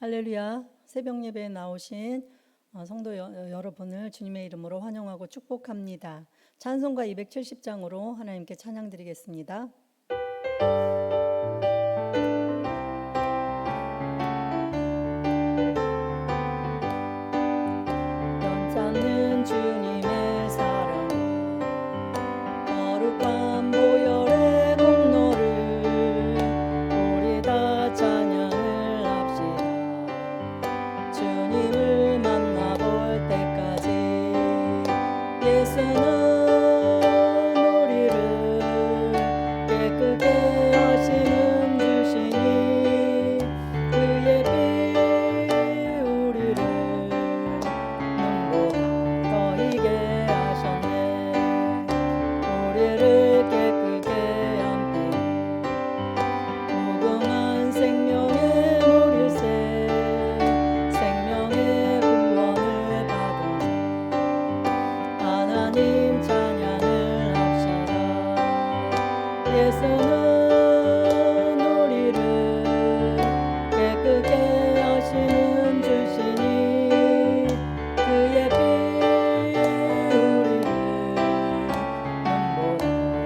할렐루야. 새벽 예배에 나오신 성도 여러분을 주님의 이름으로 환영하고 축복합니다. 찬송가 270장으로 하나님께 찬양 드리겠습니다. 변찮는 주님의 사랑, 거룩한 보혈의 공로를 우리 다 찬양을 합시다. 주님을 만나볼 때까지 예수는 우리를 깨끗게 하시는 주시니 그의 피 우리를 눈보다 더 희게 하셨네. 우리를 깨끗게 함께 무궁한 생명의 물일새 생명의 구원을 받은 자 하나님 찬양을 합시다. 예수는 우리를 깨끗게 하시는 주시니 그의 피 우리를 눈보다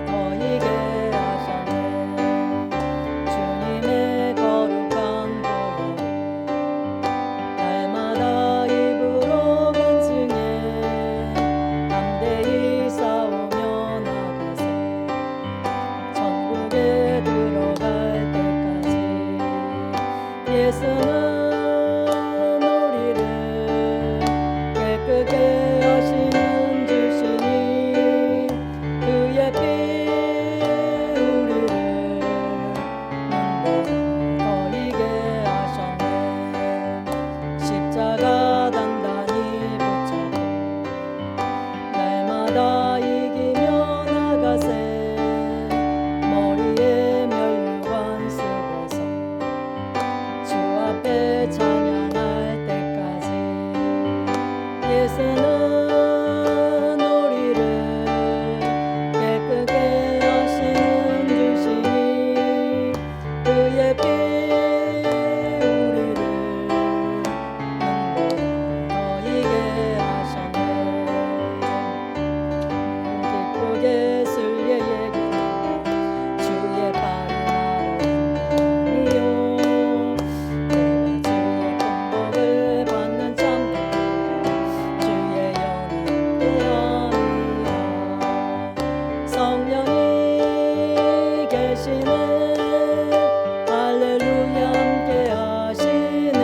더 희게 하셨네. 주님의 거룩한 보혈을 날마다 입으로 간증해 담대히 싸우며 나가세. 천국에 들어갈 때까지 예수는 우리를 깨끗게 하시는 주시니 그의 피 우리를 눈보다 더 희게 하셨네. 십자가 단단히 붙잡고 날마다 이기며 나가세. 머리에 면류관 쓰고서 주 앞에 찬양할 때까지 예수는 우리를 깨끗게 하시는 주시니 그의 피 우리를 눈보다 더 희게 하셨네. 기쁘게 술의 얘기 주의 발을 나르니요. 내가 주의 공복을 받는 참된 주의 영은 대함이라. 성령이 계시네. 할렐루야 함께 하시네.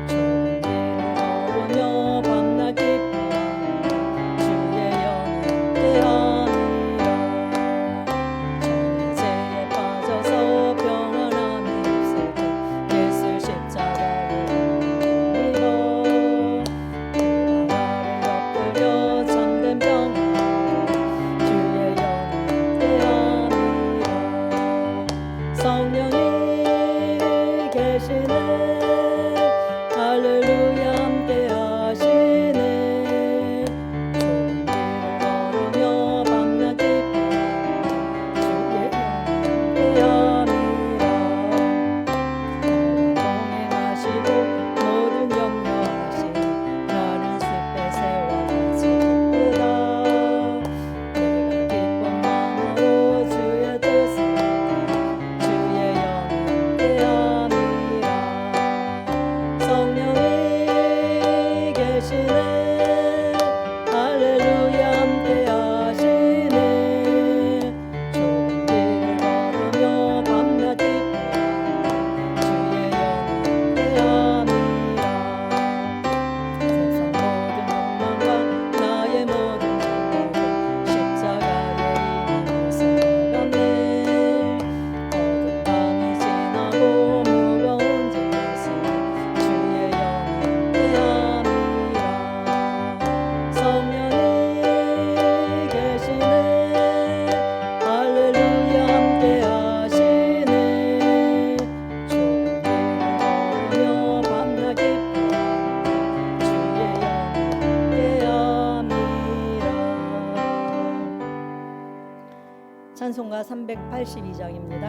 좋은 길을 걸으며 밤낮 기뻐하네. 주의 영은 대함이라. 저는 죄에 빠져서 평안함이 없을 때 예수 십자가를 믿어 그 바다를 엎드려 참된 평안 주의 영은 대함이라. 성령이 계시네. 할렐루야 함께 하시네. 좋은 길을 걸으며 밤낮 기뻐하네. 주의 영은 대함이라. 동행하시고 모든 염려하시니 나는 숲의 새와 같이 기쁘다. 내가 기쁜 마음으로 주의 뜻을 따라 주의 영은 대함이라. 성령이 계시네. 할렐루야 함께 하시네. 좋은 길을 걸으며 밤낮 기뻐하네. 주의 영은 대함이라. 세상 모든 욕망과 나의 모든 욕망을 십자가에 이미 모셔놨네. 어둠 밤이 지나고 무거운 짐 벗으니 주의 영은 대함이라. 성령이 계시네. 할렐루야 함께 하시네. 좋은 길을 걸으며 밤낮 기뻐하네. 주의 영은 대함이라. 찬송가 382장입니다.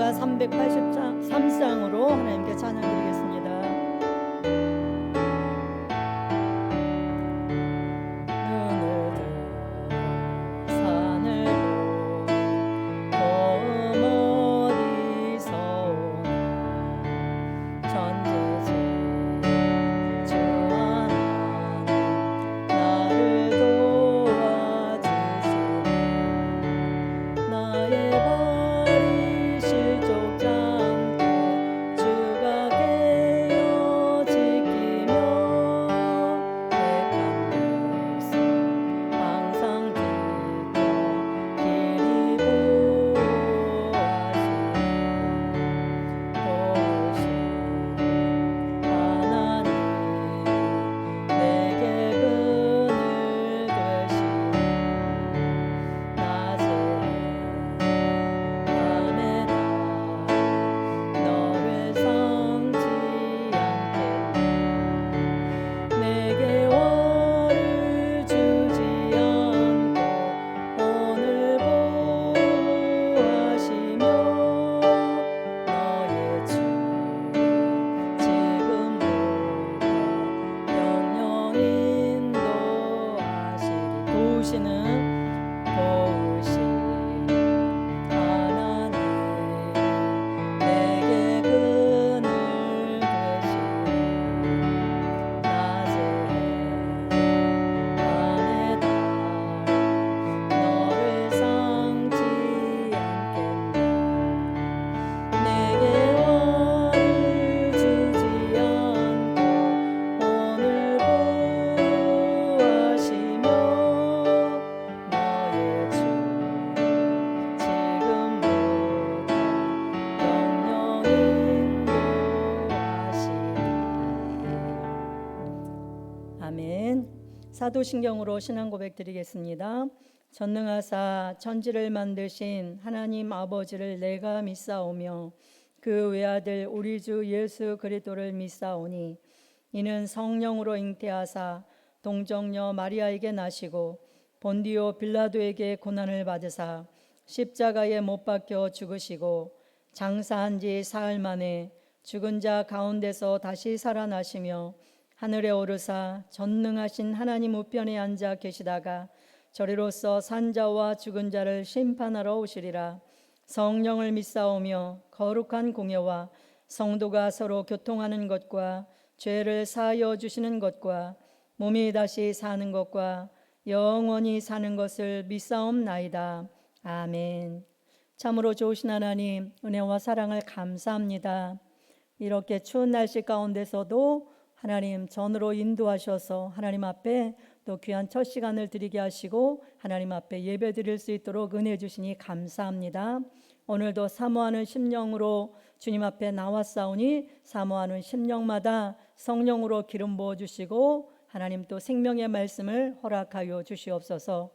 찬송가 383장으로 하나님께 찬양드리겠습니다. 아멘. 사도신경으로 신앙 고백 드리겠습니다. 전능하사 천지를 만드신 하나님 아버지를 내가 믿사오며 그 외아들 우리 주 예수 그리스도를 믿사오니 이는 성령으로 잉태하사 동정녀 마리아에게 나시고 본디오 빌라도에게 고난을 받으사 십자가에 못 박혀 죽으시고 장사한 지 사흘 만에 죽은 자 가운데서 다시 살아나시며 하늘에 오르사 전능하신 하나님 우편에 앉아 계시다가 저리로서 산자와 죽은 자를 심판하러 오시리라. 성령을 믿사오며 거룩한 공예와 성도가 서로 교통하는 것과 죄를 사하여 주시는 것과 몸이 다시 사는 것과 영원히 사는 것을 믿사옵나이다. 아멘. 참으로 좋으신 하나님, 은혜와 사랑을 감사합니다. 이렇게 추운 날씨 가운데서도 하나님 전으로 인도하셔서 하나님 앞에 또 귀한 첫 시간을 드리게 하시고 하나님 앞에 예배 드릴 수 있도록 은혜 주시니 감사합니다. 오늘도 사모하는 심령으로 주님 앞에 나왔사오니 사모하는 심령마다 성령으로 기름 부어 주시고 하나님 또 생명의 말씀을 허락하여 주시옵소서.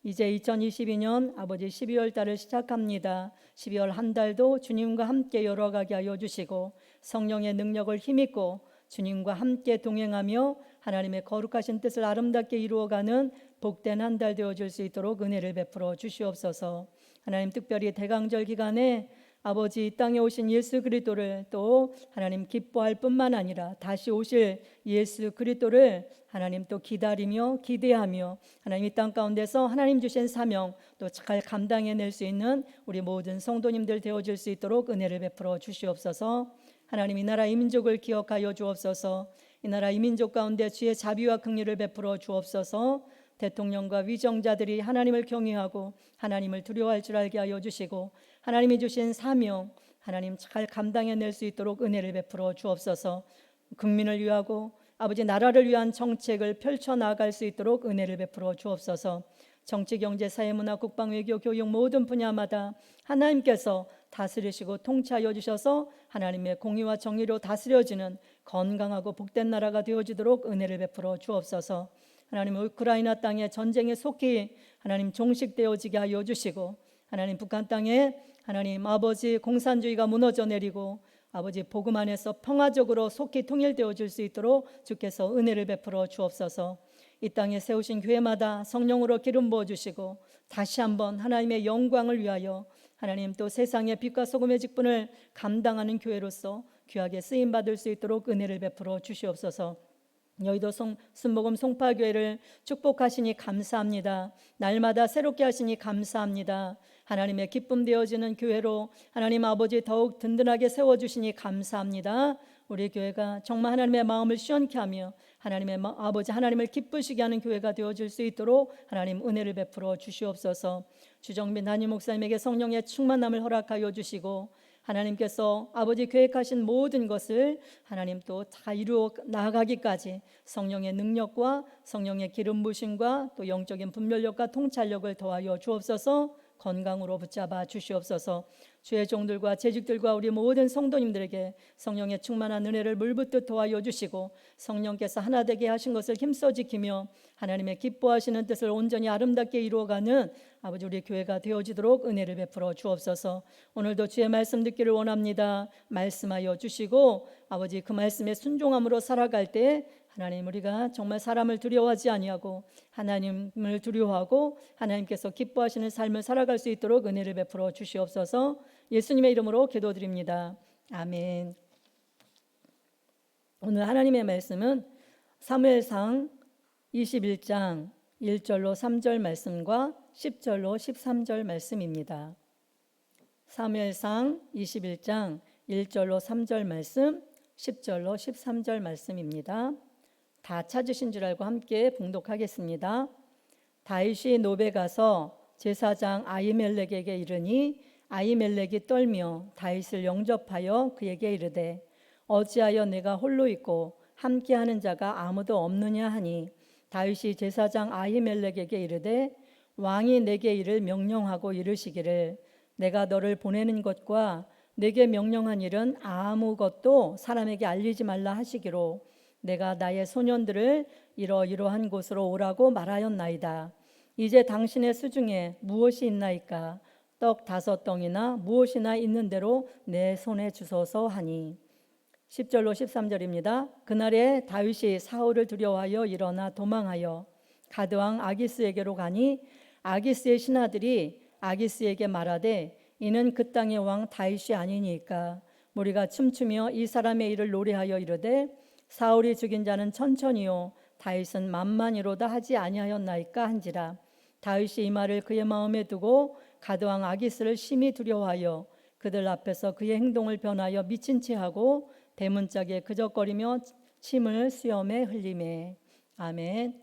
이제 2022년 아버지 12월 달을 시작합니다. 12월 한 달도 주님과 함께 열어가게 하여 주시고 성령의 능력을 힘입고 주님과 함께 동행하며 하나님의 거룩하신 뜻을 아름답게 이루어가는 복된 한 달 되어줄 수 있도록 은혜를 베풀어 주시옵소서. 하나님 특별히 대강절 기간에 아버지 이 땅에 오신 예수 그리스도를 또 하나님 기뻐할 뿐만 아니라 다시 오실 예수 그리스도를 하나님 또 기다리며 기대하며 하나님 이 땅 가운데서 하나님 주신 사명 또 잘 감당해낼 수 있는 우리 모든 성도님들 되어줄 수 있도록 은혜를 베풀어 주시옵소서. 하나님 이 나라 이 민족을 기억하여 주옵소서. 이 나라 이 민족 가운데 주의 자비와 긍휼을 베풀어 주옵소서. 대통령과 위정자들이 하나님을 경외하고 하나님을 두려워할 줄 알게 하여 주시고 하나님이 주신 사명 하나님 잘 감당해낼 수 있도록 은혜를 베풀어 주옵소서. 국민을 위하고 아버지 나라를 위한 정책을 펼쳐나갈 수 있도록 은혜를 베풀어 주옵소서. 정치, 경제, 사회, 문화, 국방, 외교, 교육 모든 분야마다 하나님께서 다스리시고 통치하여 주셔서 하나님의 공의와 정의로 다스려지는 건강하고 복된 나라가 되어지도록 은혜를 베풀어 주옵소서. 하나님 우크라이나 땅에 전쟁에 속히 하나님 종식되어지게 하여 주시고 하나님 북한 땅에 하나님 아버지 공산주의가 무너져 내리고 아버지 복음 안에서 평화적으로 속히 통일되어질 수 있도록 주께서 은혜를 베풀어 주옵소서. 이 땅에 세우신 교회마다 성령으로 기름 부어 주시고 다시 한번 하나님의 영광을 위하여 하나님 또 세상의 빛과 소금의 직분을 감당하는 교회로서 귀하게 쓰임 받을 수 있도록 은혜를 베풀어 주시옵소서. 여의도 순복음 송파교회를 축복하시니 감사합니다. 날마다 새롭게 하시니 감사합니다. 하나님의 기쁨 되어지는 교회로 하나님 아버지 더욱 든든하게 세워주시니 감사합니다. 우리 교회가 정말 하나님의 마음을 시원케 하며 하나님의 아버지 하나님을 기쁘시게 하는 교회가 되어질 수 있도록 하나님 은혜를 베풀어 주시옵소서. 주정빈 담임 목사님에게 성령의 충만함을 허락하여 주시고 하나님께서 아버지 계획하신 모든 것을 하나님 또 다 이루어 나아가기까지 성령의 능력과 성령의 기름 부으심과 또 영적인 분별력과 통찰력을 더하여 주옵소서. 건강으로 붙잡아 주시옵소서. 주의 종들과 재직들과 우리 모든 성도님들에게 성령의 충만한 은혜를 물붓듯 도와여 주시고 성령께서 하나 되게 하신 것을 힘써 지키며 하나님의 기뻐하시는 뜻을 온전히 아름답게 이루어가는 아버지 우리 교회가 되어지도록 은혜를 베풀어 주옵소서. 오늘도 주의 말씀 듣기를 원합니다. 말씀하여 주시고 아버지 그 말씀에 순종함으로 살아갈 때 하나님 우리가 정말 사람을 두려워하지 아니하고 하나님을 두려워하고 하나님께서 기뻐하시는 삶을 살아갈 수 있도록 은혜를 베풀어 주시옵소서. 예수님의 이름으로 기도드립니다. 아멘. 오늘 하나님의 말씀은 사무엘상 21장 1절로 3절 말씀과 10절로 13절 말씀입니다. 사무엘상 21장 1절로 3절 말씀, 10절로 13절 말씀입니다. 다 찾으신 줄 알고 함께 봉독하겠습니다. 다윗이 노베 가서 제사장 아히멜렉에게 이르니 아히멜렉이 떨며 다윗을 영접하여 그에게 이르되 어찌하여 내가 홀로 있고 함께하는 자가 아무도 없느냐 하니 다윗이 제사장 아히멜렉에게 이르되 왕이 내게 이를 명령하고 이르시기를 내가 너를 보내는 것과 내게 명령한 일은 아무것도 사람에게 알리지 말라 하시기로 내가 나의 소년들을 이러이러한 곳으로 오라고 말하였나이다. 이제 당신의 수중에 무엇이 있나이까? 떡 5덩이나 무엇이나 있는 대로 내 손에 주소서 하니 10절로 13절입니다. 그날에 다윗이 사울을 두려워하여 일어나 도망하여 가드왕 아기스에게로 가니 아기스의 신하들이 아기스에게 말하되 이는 그 땅의 왕 다윗이 아니니까 무리가 춤추며 이 사람의 일을 노래하여 이르되 사울이 죽인 자는 천천히요 다윗은 만만이로다 하지 아니하였나이까 한지라. 다윗이 이 말을 그의 마음에 두고 가드왕 아기스를 심히 두려워하여 그들 앞에서 그의 행동을 변하여 미친 채 하고 대문짝에 그적거리며 침을 수염에 흘리매. 아멘.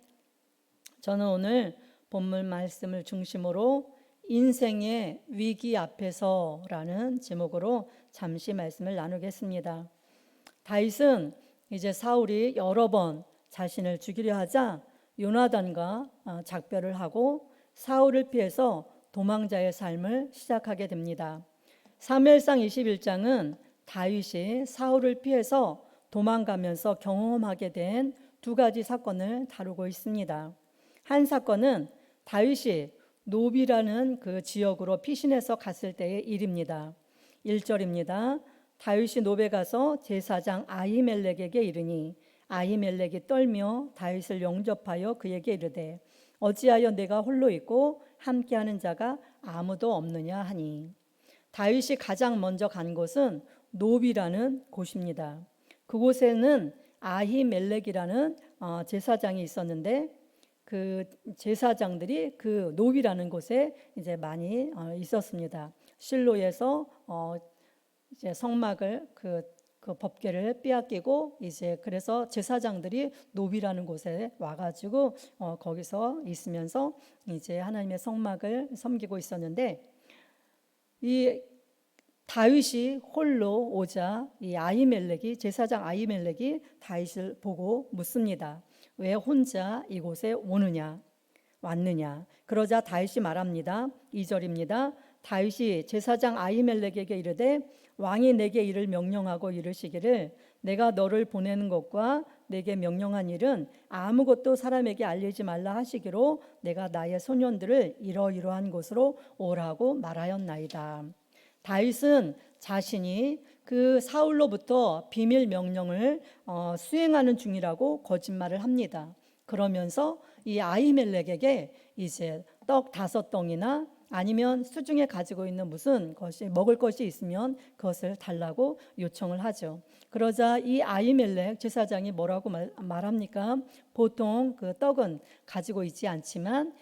저는 오늘 본문 말씀을 중심으로 인생의 위기 앞에서라는 제목으로 잠시 말씀을 나누겠습니다. 다윗은 이제 사울이 여러 번 자신을 죽이려 하자 요나단과 작별을 하고 사울을 피해서 도망자의 삶을 시작하게 됩니다. 사무엘상 21장은 다윗이 사울을 피해서 도망가면서 경험하게 된 2가지 사건을 다루고 있습니다. 한 사건은 다윗이 노비라는 그 지역으로 피신해서 갔을 때의 일입니다. 1절입니다. 다윗이 노베 가서 제사장 아히멜렉에게 이르니 아히멜렉이 떨며 다윗을 영접하여 그에게 이르되 어찌하여 내가 홀로 있고 함께하는 자가 아무도 없느냐 하니 다윗이 가장 먼저 간 곳은 노비라는 곳입니다. 그곳에는 아히멜렉이라는 제사장이 있었는데 그 제사장들이 그 노비라는 곳에 이제 많이 있었습니다. 실로에서 이제 성막을 그 법궤를 빼앗기고 이제 그래서 제사장들이 노비라는 곳에 와가지고 거기서 있으면서 이제 하나님의 성막을 섬기고 있었는데 이 다윗이 홀로 오자 이 아히멜렉이 제사장 아히멜렉이 다윗을 보고 묻습니다. 왜 혼자 이곳에 왔느냐? 그러자 다윗이 말합니다. 2절입니다. 다윗이 제사장 아히멜렉에게 이르되 왕이 내게 이를 명령하고 이르시기를 내가 너를 보내는 것과 내게 명령한 일은 아무것도 사람에게 알리지 말라 하시기로 내가 나의 소년들을 이러이러한 곳으로 오라고 말하였나이다. 다윗은 자신이 그 사울로부터 비밀 명령을 수행하는 중이라고 거짓말을 합니다. 그러면서 이 아히멜렉에게 이제 떡 5덩이나 아니면 수중에 가지고 있는 무슨 것이 먹을 것이 있으면 그것을 달라고 요청을 하죠. 그러자 이 아히멜렉 제사장이 뭐라고 말합니까? 보통 그 떡은 가지고 있지 않지만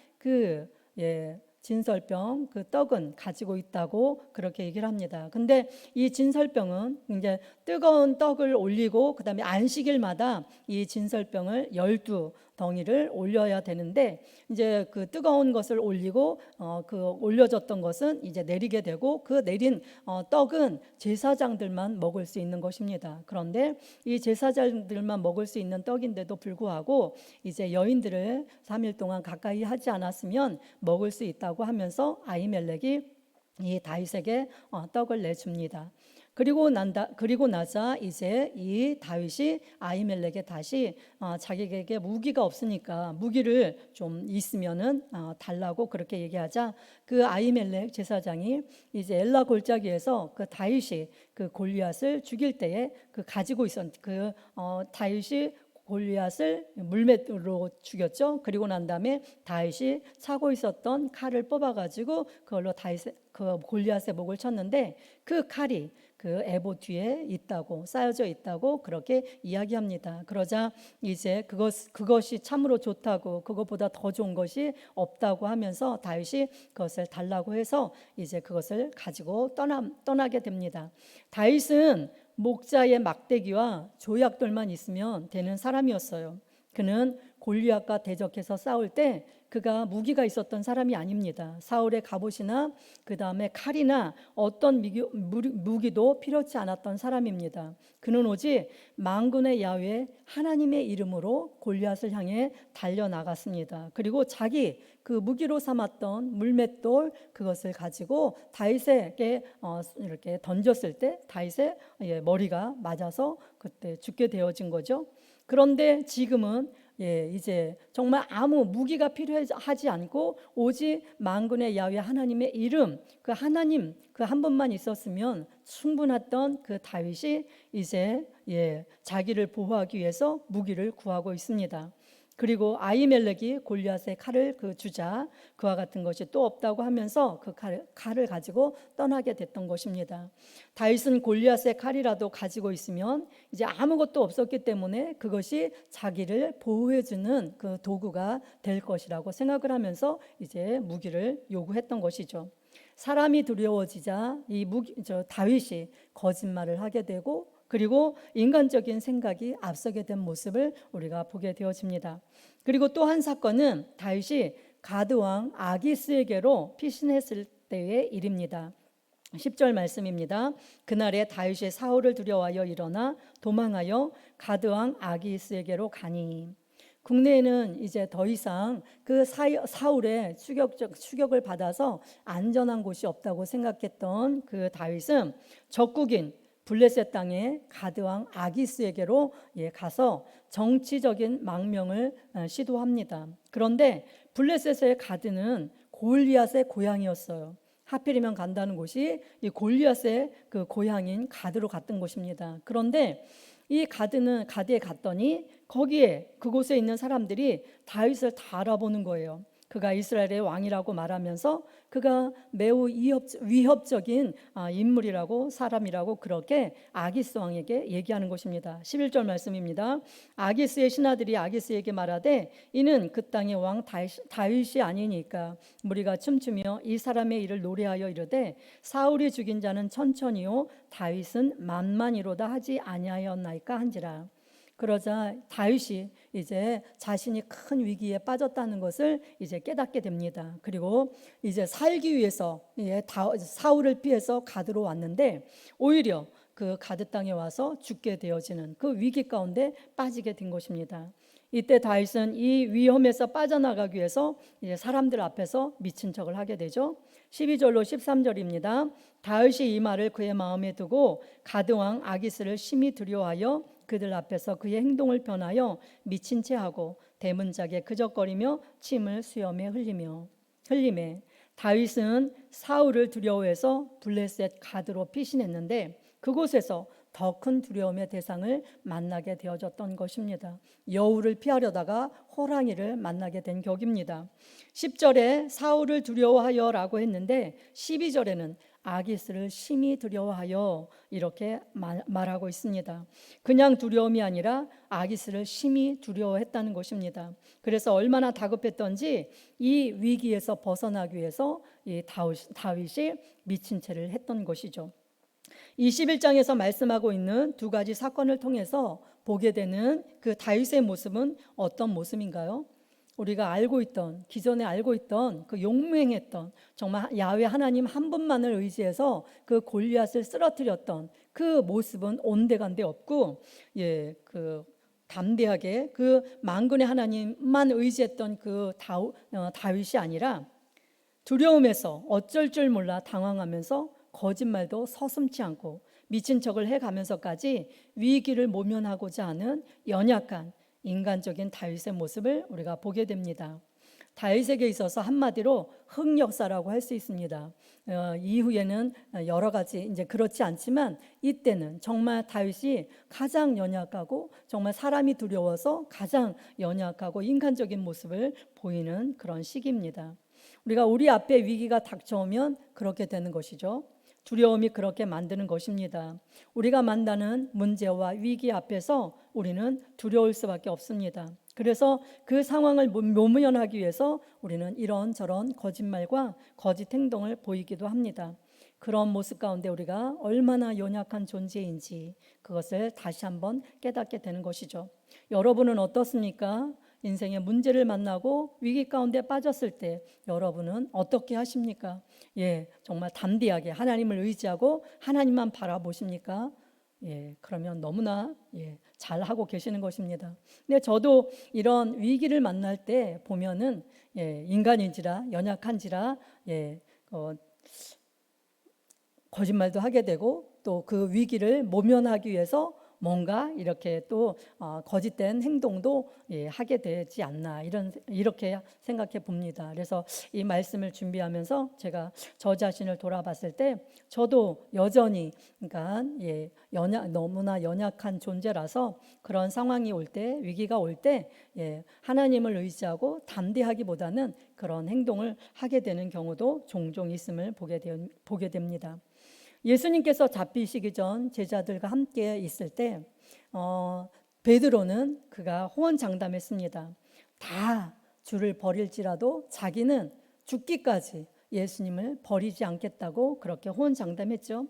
진설병 그 떡은 가지고 있다고 그렇게 얘기를 합니다. 근데 이 진설병은 이제 뜨거운 떡을 올리고 그다음에 안식일마다 이 진설병을 12덩이를 올려야 되는데 이제 그 뜨거운 것을 올리고 그 올려졌던 것은 이제 내리게 되고 그 내린 떡은 제사장들만 먹을 수 있는 것입니다. 그런데 이 제사장들만 먹을 수 있는 떡인데도 불구하고 이제 여인들을 3일 동안 가까이 하지 않았으면 먹을 수 있다고 하면서 아히멜렉이 이 다윗에게 떡을 내줍니다. 그리고 나자 이제 이 다윗이 아히멜렉에 다시 자기에게 무기가 없으니까 무기를 좀 있으면은 달라고 그렇게 얘기하자 그 아히멜렉 제사장이 이제 엘라 골짜기에서 그 다윗이 그 골리앗을 죽일 때에 그 가지고 있었 다윗이 골리앗을 물맷으로 죽였죠. 그리고 난 다음에 다윗이 차고 있었던 칼을 뽑아가지고 그걸로 그 골리앗의 목을 쳤는데 그 칼이 그 에봇 뒤에 있다고 쌓여져 있다고 그렇게 이야기합니다. 그러자 이제 그것이 참으로 좋다고 그것보다 더 좋은 것이 없다고 하면서 다윗이 그것을 달라고 해서 이제 그것을 가지고 떠나게 됩니다. 다윗은 목자의 막대기와 조약돌만 있으면 되는 사람이었어요. 그는 골리앗과 대적해서 싸울 때 그가 무기가 있었던 사람이 아닙니다. 사울의 갑옷이나 그 다음에 칼이나 어떤 무기도 필요치 않았던 사람입니다. 그는 오직 만군의 야훼 하나님의 이름으로 골리앗을 향해 달려나갔습니다. 그리고 자기 그 무기로 삼았던 물맷돌 그것을 가지고 다윗에게 이렇게 던졌을 때 다윗의 머리가 맞아서 그때 죽게 되어진 거죠. 그런데 지금은 이제 정말 아무 무기가 필요하지 않고 오직 만군의 야훼 하나님의 이름 그 하나님 그 한 분만 있었으면 충분했던 그 다윗이 이제 자기를 보호하기 위해서 무기를 구하고 있습니다. 그리고 아히멜렉이 골리앗의 칼을 주자 그와 같은 것이 또 없다고 하면서 그 칼을 가지고 떠나게 됐던 것입니다. 다윗은 골리앗의 칼이라도 가지고 있으면 이제 아무것도 없었기 때문에 그것이 자기를 보호해주는 그 도구가 될 것이라고 생각을 하면서 이제 무기를 요구했던 것이죠. 사람이 두려워지자 다윗이 거짓말을 하게 되고 그리고 인간적인 생각이 앞서게 된 모습을 우리가 보게 되어집니다. 그리고 또 한 사건은 다윗이 가드 왕 아기스에게로 피신했을 때의 일입니다. 10절 말씀입니다. 그날에 다윗이 사울을 두려워하여 일어나 도망하여 가드 왕 아기스에게로 가니. 국내에는 이제 더 이상 그 사울의 추격을 받아서 안전한 곳이 없다고 생각했던 그 다윗은 적국인 블레셋 땅의 가드 왕 아기스에게로 가서 정치적인 망명을 시도합니다. 그런데 블레셋의 가드는 골리앗의 고향이었어요. 하필이면 간다는 곳이 이 골리앗의 그 고향인 가드로 갔던 곳입니다. 그런데 이 가드에 갔더니 거기에 그곳에 있는 사람들이 다윗을 다 알아보는 거예요. 그가 이스라엘의 왕이라고 말하면서 그가 매우 위협적인 인물이라고 사람이라고 그렇게 아기스 왕에게 얘기하는 것입니다. 11절 말씀입니다. 아기스의 신하들이 아기스에게 말하되 이는 그 땅의 왕 다윗이 아니니까 무리가 춤추며 이 사람의 일을 노래하여 이르되 사울이 죽인 자는 천천히요 다윗은 만만이로다 하지 아니하였나이까 한지라. 그러자 다윗이 이제 자신이 큰 위기에 빠졌다는 것을 이제 깨닫게 됩니다. 그리고 이제 살기 위해서 사울을 피해서 가드로 왔는데 오히려 그 가드 땅에 와서 죽게 되어지는 그 위기 가운데 빠지게 된 것입니다. 이때 다윗은 이 위험에서 빠져나가기 위해서 이제 사람들 앞에서 미친 척을 하게 되죠. 12절로 13절입니다. 다윗이 이 말을 그의 마음에 두고 가드 왕 아기스를 심히 두려워하여 그들 앞에서 그의 행동을 변하여 미친 채 하고 대문짝에 그적거리며 침을 수염에 흘리매 다윗은 사울을 두려워해서 블레셋 가드로 피신했는데 그곳에서 더 큰 두려움의 대상을 만나게 되어졌던 것입니다. 여우를 피하려다가 호랑이를 만나게 된 격입니다. 10절에 사울을 두려워하여라고 했는데 12절에는 아기스를 심히 두려워하여 이렇게 말하고 있습니다. 그냥 두려움이 아니라 아기스를 심히 두려워했다는 것입니다. 그래서 얼마나 다급했던지 이 위기에서 벗어나기 위해서 이 다윗이 미친 채를 했던 것이죠. 21장에서 말씀하고 있는 두 가지 사건을 통해서 보게 되는 그 다윗의 모습은 어떤 모습인가요? 우리가 알고 있던, 기존에 알고 있던 그 용맹했던, 정말 야훼 하나님 한 분만을 의지해서 그 골리앗을 쓰러뜨렸던 그 모습은 온데간데 없고, 그 담대하게 그 만군의 하나님만 의지했던 그 다윗이 아니라 두려움에서 어쩔 줄 몰라 당황하면서 거짓말도 서슴지 않고 미친 척을 해가면서까지 위기를 모면하고자 하는 연약한 인간적인 다윗의 모습을 우리가 보게 됩니다. 다윗에게 있어서 한마디로 흑역사라고 할 수 있습니다. 이후에는 여러 가지 이제 그렇지 않지만 이때는 정말 다윗이 가장 연약하고 정말 사람이 두려워서 가장 연약하고 인간적인 모습을 보이는 그런 시기입니다. 우리가 우리 앞에 위기가 닥쳐오면 그렇게 되는 것이죠. 두려움이 그렇게 만드는 것입니다. 우리가 만나는 문제와 위기 앞에서 우리는 두려울 수밖에 없습니다. 그래서 그 상황을 모면하기 위해서 우리는 이런저런 거짓말과 거짓 행동을 보이기도 합니다. 그런 모습 가운데 우리가 얼마나 연약한 존재인지 그것을 다시 한번 깨닫게 되는 것이죠. 여러분은 어떻습니까? 인생의 문제를 만나고 위기 가운데 빠졌을 때 여러분은 어떻게 하십니까? 정말 담대하게 하나님을 의지하고 하나님만 바라보십니까? 그러면 너무나 잘하고 계시는 것입니다. 근데 저도 이런 위기를 만날 때 보면은 인간인지라 연약한지라 거짓말도 하게 되고 또 그 위기를 모면하기 위해서 뭔가 이렇게 또 거짓된 행동도 하게 되지 않나 이렇게 생각해 봅니다. 그래서 이 말씀을 준비하면서 제가 저 자신을 돌아봤을 때 저도 여전히 그러니까 너무나 연약한 존재라서 그런 상황이 올 때 위기가 올 때 하나님을 의지하고 담대하기보다는 그런 행동을 하게 되는 경우도 종종 있음을 보게 됩니다. 예수님께서 잡히시기 전 제자들과 함께 있을 때 베드로는 그가 호언장담했습니다. 다 주를 버릴지라도 자기는 죽기까지 예수님을 버리지 않겠다고 그렇게 호언장담했죠.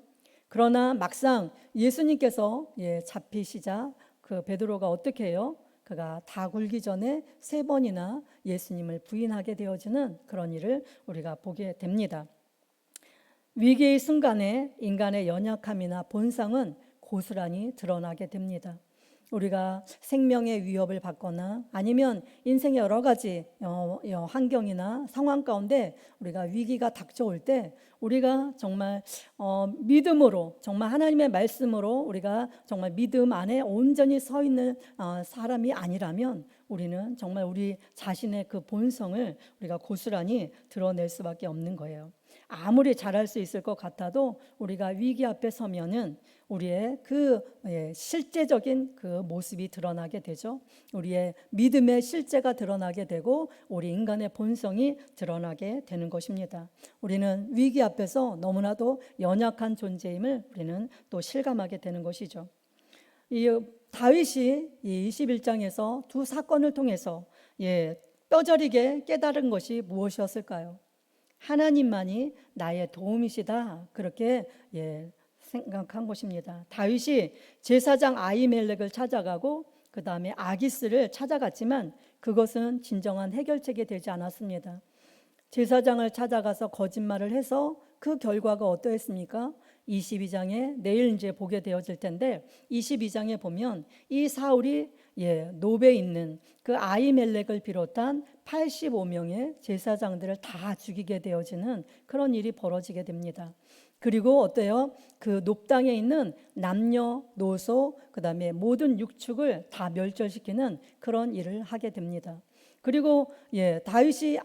그러나 막상 예수님께서 잡히시자 그 베드로가 어떻게 해요? 그가 다 굴기 전에 3번이나 예수님을 부인하게 되어지는 그런 일을 우리가 보게 됩니다. 위기의 순간에 인간의 연약함이나 본성은 고스란히 드러나게 됩니다. 우리가 생명의 위협을 받거나 아니면 인생의 여러 가지 환경이나 상황 가운데 우리가 위기가 닥쳐올 때 우리가 정말 믿음으로 정말 하나님의 말씀으로 우리가 정말 믿음 안에 온전히 서 있는 사람이 아니라면 우리는 정말 우리 자신의 그 본성을 우리가 고스란히 드러낼 수밖에 없는 거예요. 아무리 잘할 수 있을 것 같아도 우리가 위기 앞에 서면은 우리의 그 실제적인 그 모습이 드러나게 되죠. 우리의 믿음의 실제가 드러나게 되고 우리 인간의 본성이 드러나게 되는 것입니다. 우리는 위기 앞에서 너무나도 연약한 존재임을 우리는 또 실감하게 되는 것이죠. 이 다윗이 이 21장에서 두 사건을 통해서 뼈저리게 깨달은 것이 무엇이었을까요? 하나님만이 나의 도움이시다 그렇게 생각한 것입니다. 다윗이 제사장 아히멜렉을 찾아가고 그 다음에 아기스를 찾아갔지만 그것은 진정한 해결책이 되지 않았습니다. 제사장을 찾아가서 거짓말을 해서 그 결과가 어떠했습니까? 22장에 내일 이제 보게 되어질 텐데 22장에 보면 이 사울이 노베에 있는 그 아히멜렉을 비롯한 85명의 제사장들을 다 죽이게 되어지는 그런 일이 벌어지게 됩니다. 그리고 어때요? 그 높당에 있는 남녀노소 그다음에 모든 육축을 다 멸절시키는 그런 일을 하게 됩니다. 그리고 다윗이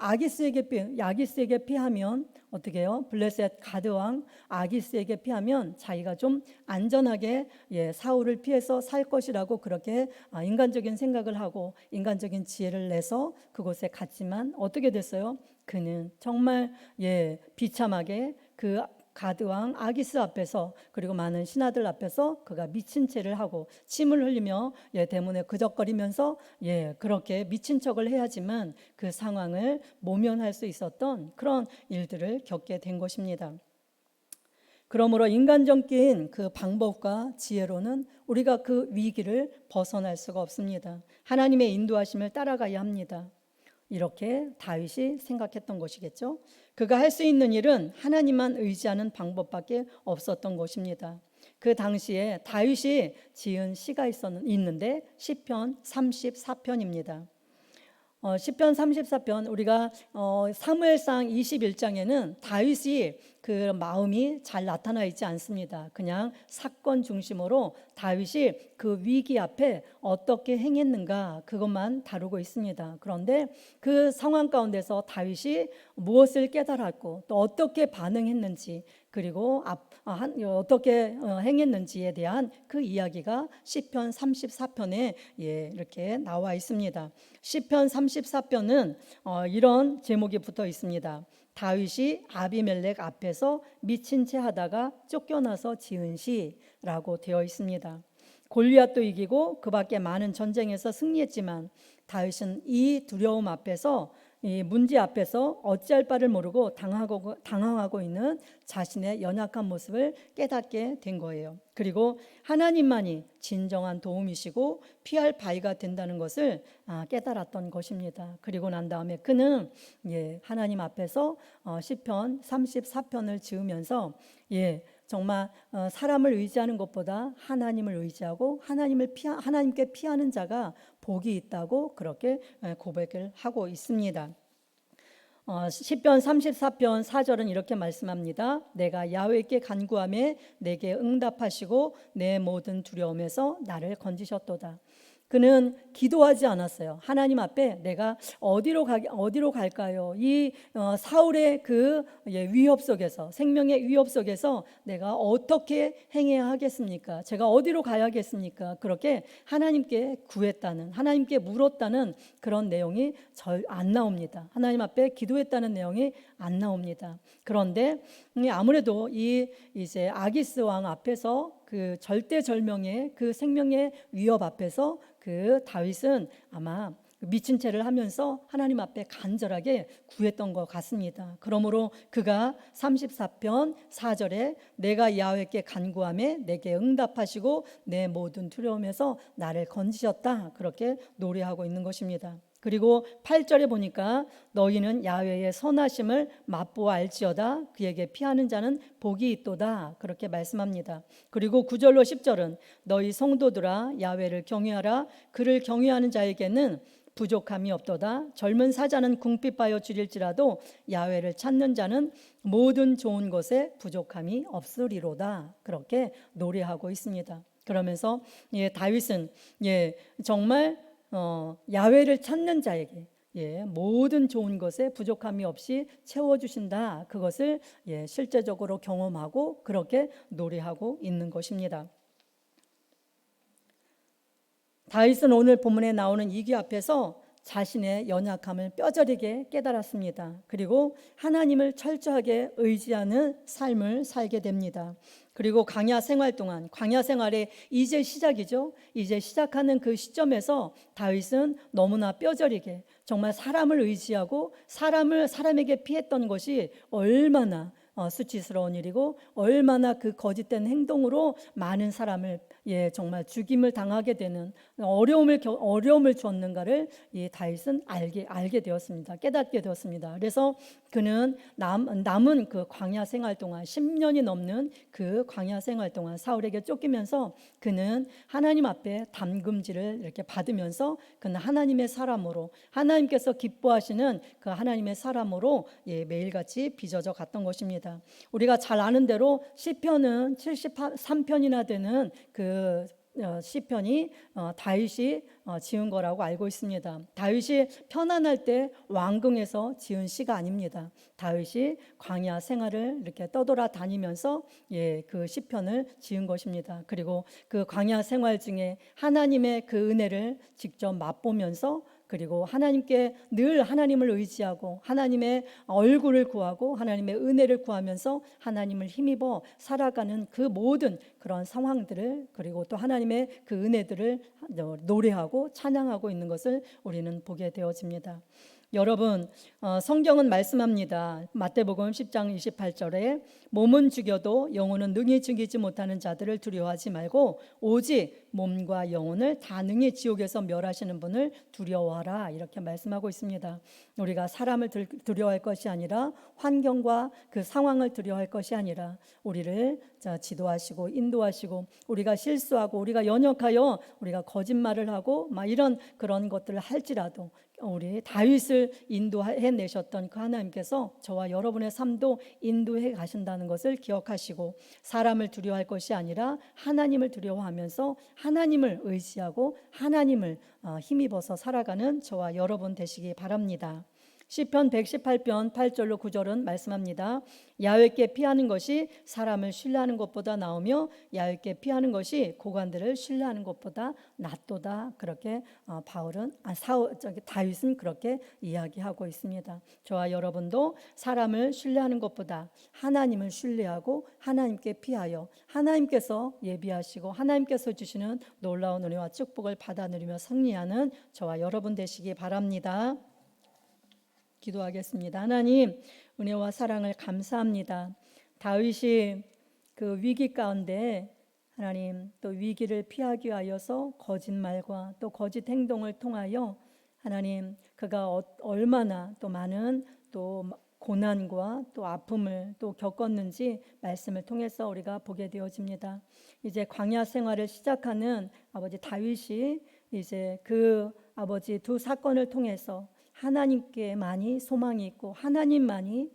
야기스에게 피하면 어떻게 해요? 블레셋 가드 왕 아기스에게 피하면 자기가 좀 안전하게 사울을 피해서 살 것이라고 그렇게 인간적인 생각을 하고 인간적인 지혜를 내서 그곳에 갔지만 어떻게 됐어요? 그는 정말 비참하게 그 가드왕 아기스 앞에서 그리고 많은 신하들 앞에서 그가 미친 채를 하고 침을 흘리며 대문에 그적거리면서 그렇게 미친 척을 해야지만 그 상황을 모면할 수 있었던 그런 일들을 겪게 된 것입니다. 그러므로 인간적인 그 방법과 지혜로는 우리가 그 위기를 벗어날 수가 없습니다. 하나님의 인도하심을 따라가야 합니다. 이렇게 다윗이 생각했던 것이겠죠. 그가 할 수 있는 일은 하나님만 의지하는 방법밖에 없었던 것입니다. 그 당시에 다윗이 지은 시가 있는데 시편 34편입니다. 시편 34편 우리가 사무엘상 21장에는 다윗이 그 마음이 잘 나타나 있지 않습니다. 그냥 사건 중심으로 다윗이 그 위기 앞에 어떻게 행했는가 그것만 다루고 있습니다. 그런데 그 상황 가운데서 다윗이 무엇을 깨달았고 또 어떻게 반응했는지 그리고 어떻게 행했는지에 대한 그 이야기가 시편 34편에 이렇게 나와 있습니다. 시편 34편은 이런 제목이 붙어 있습니다. 다윗이 아비멜렉 앞에서 미친 채 하다가 쫓겨나서 지은 시라고 되어 있습니다. 골리앗도 이기고 그 밖에 많은 전쟁에서 승리했지만 다윗은 이 두려움 앞에서 이 문제 앞에서 어찌할 바를 모르고 당황하고 있는 자신의 연약한 모습을 깨닫게 된 거예요. 그리고 하나님만이 진정한 도움이시고 피할 바위가 된다는 것을 깨달았던 것입니다. 그리고 난 다음에 그는 하나님 앞에서 시편 34편을 지으면서 정말 사람을 의지하는 것보다 하나님을 의지하고 하나님께 피하는 자가 복이 있다고 그렇게 고백을 하고 있습니다. 시편 34편 4절은 이렇게 말씀합니다. 내가 야훼께 간구하매 내게 응답하시고 내 모든 두려움에서 나를 건지셨도다. 그는 기도하지 않았어요. 하나님 앞에 내가 어디로 갈까요? 이 사울의 그 위협 속에서 생명의 위협 속에서 내가 어떻게 행해야 하겠습니까? 제가 어디로 가야겠습니까? 그렇게 하나님께 구했다는 하나님께 물었다는 그런 내용이 안 나옵니다. 하나님 앞에 기도했다는 내용이 안 나옵니다. 그런데 아무래도 이제 아기스 왕 앞에서 그 절대절명의 그 생명의 위협 앞에서 그 다윗은 아마 미친 채를 하면서 하나님 앞에 간절하게 구했던 것 같습니다. 그러므로 그가 34편 4절에 내가 야훼께 간구하매 내게 응답하시고 내 모든 두려움에서 나를 건지셨다 그렇게 노래하고 있는 것입니다. 그리고 8절에 보니까 너희는 야훼의 선하심을 맛보아 알지어다 그에게 피하는 자는 복이 있도다 그렇게 말씀합니다. 그리고 9절로 10절은 너희 성도들아 야훼를 경외하라 그를 경외하는 자에게는 부족함이 없도다. 젊은 사자는 궁핍하여 줄일지라도 야훼를 찾는 자는 모든 좋은 것에 부족함이 없으리로다 그렇게 노래하고 있습니다. 그러면서 다윗은 정말 야훼를 찾는 자에게 모든 좋은 것에 부족함이 없이 채워주신다 그것을 실제적으로 경험하고 그렇게 노래하고 있는 것입니다. 다윗은 오늘 본문에 나오는 이기 앞에서 자신의 연약함을 뼈저리게 깨달았습니다. 그리고 하나님을 철저하게 의지하는 삶을 살게 됩니다. 그리고 광야 생활의 이제 시작이죠. 이제 시작하는 그 시점에서 다윗은 너무나 뼈저리게 정말 사람을 의지하고 사람에게 피했던 것이 얼마나 수치스러운 일이고 얼마나 그 거짓된 행동으로 많은 사람을 정말 죽임을 당하게 되는 어려움을 주었는가를 이 다윗은 알게 되었습니다. 깨닫게 되었습니다. 그래서 그는 남은 그 광야 생활 동안 10년이 넘는 그 광야 생활 동안 사울에게 쫓기면서 그는 하나님 앞에 담금질을 이렇게 받으면서 그는 하나님의 사람으로 하나님께서 기뻐하시는 그 하나님의 사람으로 매일같이 빚어져 갔던 것입니다. 우리가 잘 아는 대로 시편은 73편이나 되는 그 시편이 다윗이 지은 거라고 알고 있습니다. 다윗이 편안할 때 왕궁에서 지은 시가 아닙니다. 다윗이 광야 생활을 이렇게 떠돌아다니면서 그 시편을 지은 것입니다. 그리고 그 광야 생활 중에 하나님의 그 은혜를 직접 맛보면서, 그리고 하나님께 늘 하나님을 의지하고 하나님의 얼굴을 구하고 하나님의 은혜를 구하면서 하나님을 힘입어 살아가는 그 모든 그런 상황들을, 그리고 또 하나님의 그 은혜들을 노래하고 찬양하고 있는 것을 우리는 보게 되어집니다. 여러분, 성경은 말씀합니다. 마태복음 10장 28절에 몸은 죽여도 영혼은 능히 죽이지 못하는 자들을 두려워하지 말고 오직 몸과 영혼을 다 능히 지옥에서 멸하시는 분을 두려워하라, 이렇게 말씀하고 있습니다. 우리가 사람을 두려워할 것이 아니라 환경과 그 상황을 두려워할 것이 아니라 우리를 지도하시고 인도하시고, 우리가 실수하고 우리가 연약하여 우리가 거짓말을 하고 이런 그런 것들을 할지라도 우리 다윗을 인도해 내셨던 그 하나님께서 저와 여러분의 삶도 인도해 가신다는 것을 기억하시고, 사람을 두려워할 것이 아니라 하나님을 두려워하면서 하나님을 의지하고 하나님을 힘입어서 살아가는 저와 여러분 되시기 바랍니다. 시편 118편 8절로 9절은 말씀합니다. 야훼께 피하는 것이 사람을 신뢰하는 것보다 나으며 야훼께 피하는 것이 고관들을 신뢰하는 것보다 낫도다. 그렇게 다윗은 그렇게 이야기하고 있습니다. 저와 여러분도 사람을 신뢰하는 것보다 하나님을 신뢰하고 하나님께 피하여 하나님께서 예비하시고 하나님께서 주시는 놀라운 은혜와 축복을 받아 누리며 승리하는 저와 여러분 되시기 바랍니다. 기도하겠습니다. 하나님, 은혜와 사랑을 감사합니다. 다윗이 그 위기 가운데 하나님 또 위기를 피하기 위하여서 거짓말과 또 거짓 행동을 통하여 하나님 그가 얼마나 또 많은 또 고난과 또 아픔을 또 겪었는지 말씀을 통해서 우리가 보게 되어집니다. 이제 광야 생활을 시작하는 아버지 다윗이 이제 그 아버지 두 사건을 통해서 하나님께만이 소망이 있고 하나님만이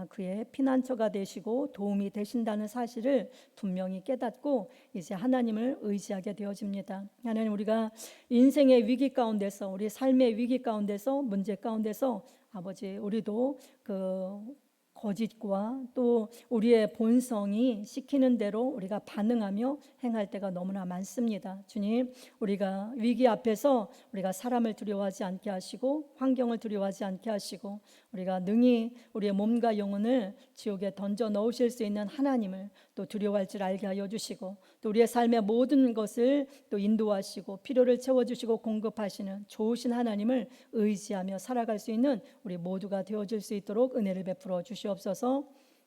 그의 피난처가 되시고 도움이 되신다는 사실을 분명히 깨닫고 이제 하나님을 의지하게 되어집니다. 하나님, 우리가 인생의 위기 가운데서, 우리 삶의 위기 가운데서, 문제 가운데서 아버지 우리도 그 거짓과 또 우리의 본성이 시키는 대로 우리가 반응하며 행할 때가 너무나 많습니다. 주님, 우리가 위기 앞에서 우리가 사람을 두려워하지 않게 하시고 환경을 두려워하지 않게 하시고 우리가 능히 우리의 몸과 영혼을 지옥에 던져 넣으실 수 있는 하나님을 또 두려워할 줄 알게 하여 주시고, 또 우리의 삶의 모든 것을 또 인도하시고 필요를 채워주시고 공급하시는 좋으신 하나님을 의지하며 살아갈 수 있는 우리 모두가 되어줄 수 있도록 은혜를 베풀어 주시옵소서.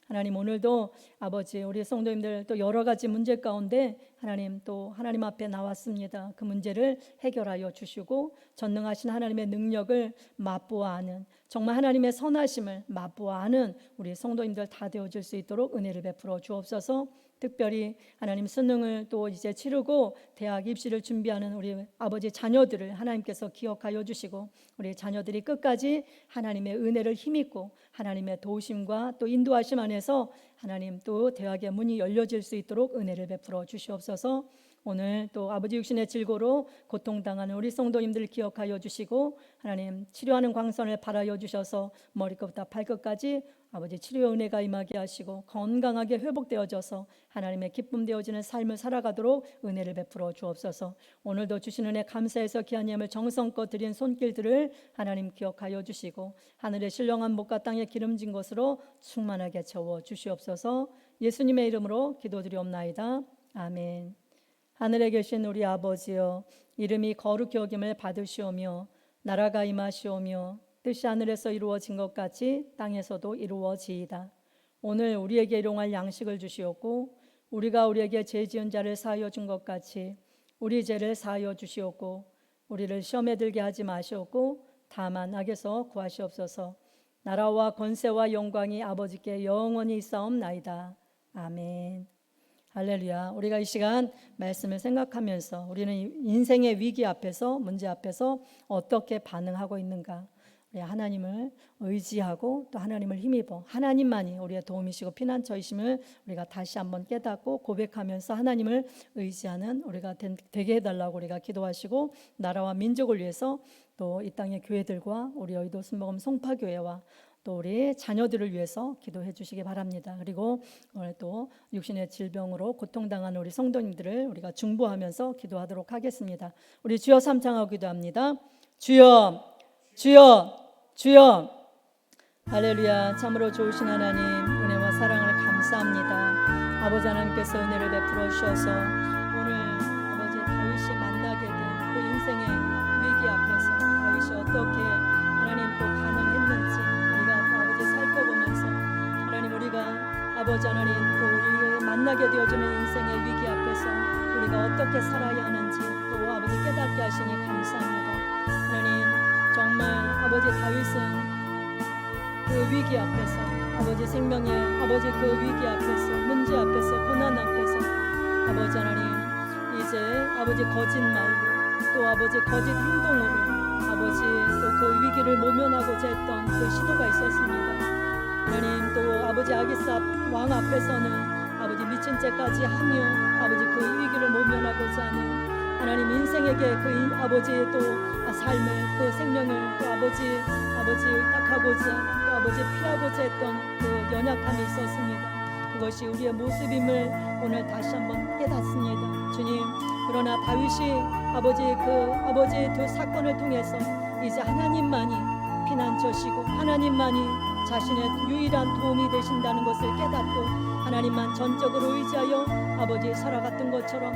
하나님, 오늘도 아버지 우리 성도님들 또 여러 가지 문제 가운데 하나님 또 하나님 앞에 나왔습니다. 그 문제를 해결하여 주시고 전능하신 하나님의 능력을 맛보아 아는, 정말 하나님의 선하심을 맛보아 아는 우리 성도님들 다 되어줄 수 있도록 은혜를 베풀어 주옵소서. 특별히 하나님 수능을 또 이제 치르고 대학 입시를 준비하는 우리 아버지 자녀들을 하나님께서 기억하여 주시고 우리 자녀들이 끝까지 하나님의 은혜를 힘입고 하나님의 도우심과 또 인도하심 안에서 하나님 또 대학의 문이 열려질 수 있도록 은혜를 베풀어 주시옵소서. 오늘 또 아버지 육신의 질고로 고통당하는 우리 성도님들을 기억하여 주시고 하나님 치료하는 광선을 발하여 주셔서 머리끝부터 발끝까지 아버지 치료의 은혜가 임하게 하시고 건강하게 회복되어져서 하나님의 기쁨 되어지는 삶을 살아가도록 은혜를 베풀어 주옵소서. 오늘도 주신 은혜 감사해서 귀한 예물 정성껏 드린 손길들을 하나님 기억하여 주시고 하늘의 신령한 목과 땅의 기름진 것으로 충만하게 채워 주시옵소서. 예수님의 이름으로 기도드리옵나이다. 아멘. 하늘에 계신 우리 아버지여, 이름이 거룩히 여김을 받으시오며 나라가 임하시오며 뜻이 하늘에서 이루어진 것 같이 땅에서도 이루어지이다. 오늘 우리에게 일용할 양식을 주시옵고 우리가 우리에게 죄 지은 자를 사하여 준 것 같이 우리 죄를 사하여 주시옵고 우리를 시험에 들게 하지 마시옵고 다만 악에서 구하시옵소서. 나라와 권세와 영광이 아버지께 영원히 있사옵나이다. 아멘. 할렐루야. 우리가 이 시간 말씀을 생각하면서 우리는 인생의 위기 앞에서, 문제 앞에서 어떻게 반응하고 있는가, 우리 하나님을 의지하고 또 하나님을 힘입어 하나님만이 우리의 도움이시고 피난처이심을 우리가 다시 한번 깨닫고 고백하면서 하나님을 의지하는 우리가 되게 해달라고 우리가 기도하시고, 나라와 민족을 위해서 또 이 땅의 교회들과 우리 여의도 순복음 송파교회와 또 우리 자녀들을 위해서 기도해 주시기 바랍니다. 그리고 오늘 또 육신의 질병으로 고통당하는 우리 성도님들을 우리가 중보하면서 기도하도록 하겠습니다. 우리 주여 삼창하고 기도합니다. 주여, 주여, 주여. 할렐루야. 참으로 좋으신 하나님, 은혜와 사랑을 감사합니다. 아버지 하나님께서 은혜를 베풀어 주셔서 오늘 아버지 다윗이 만나게 된 그 인생의 위기 앞에서 다윗이 어떻게 하나님 또 반응했는지 우리가 또 아버지 살펴보면서, 하나님 우리가 아버지 하나님 또 우리가 만나게 되어지는 인생의 위기 앞에서 우리가 어떻게 살아야 하는지 또 아버지 깨닫게 하시니 감사합니다. 하나님 정말 아버지 다윗은 그 위기 앞에서 아버지 생명의 아버지 그 위기 앞에서 문제 앞에서 고난 앞에서 아버지 하나님 이제 아버지 거짓말로 또 아버지 거짓 행동으로 아버지 또 그 위기를 모면하고자 했던 그 시도가 있었습니다. 하나님 또 아버지 아기스 왕 앞에서는 아버지 미친 죄까지 하며 아버지 그 위기를 모면하고자 하는 하나님 인생에게 그 아버지 또 삶을 그 생명을 또 아버지 의탁하고자 또 아버지 피하고자 했던 그 연약함이 있었습니다. 그것이 우리의 모습임을 오늘 다시 한번 깨닫습니다. 주님, 그러나 다윗이 아버지 그 사건을 통해서 이제 하나님만이 피난처시고 하나님만이 자신의 유일한 도움이 되신다는 것을 깨닫고 하나님만 전적으로 의지하여 아버지 살아갔던 것처럼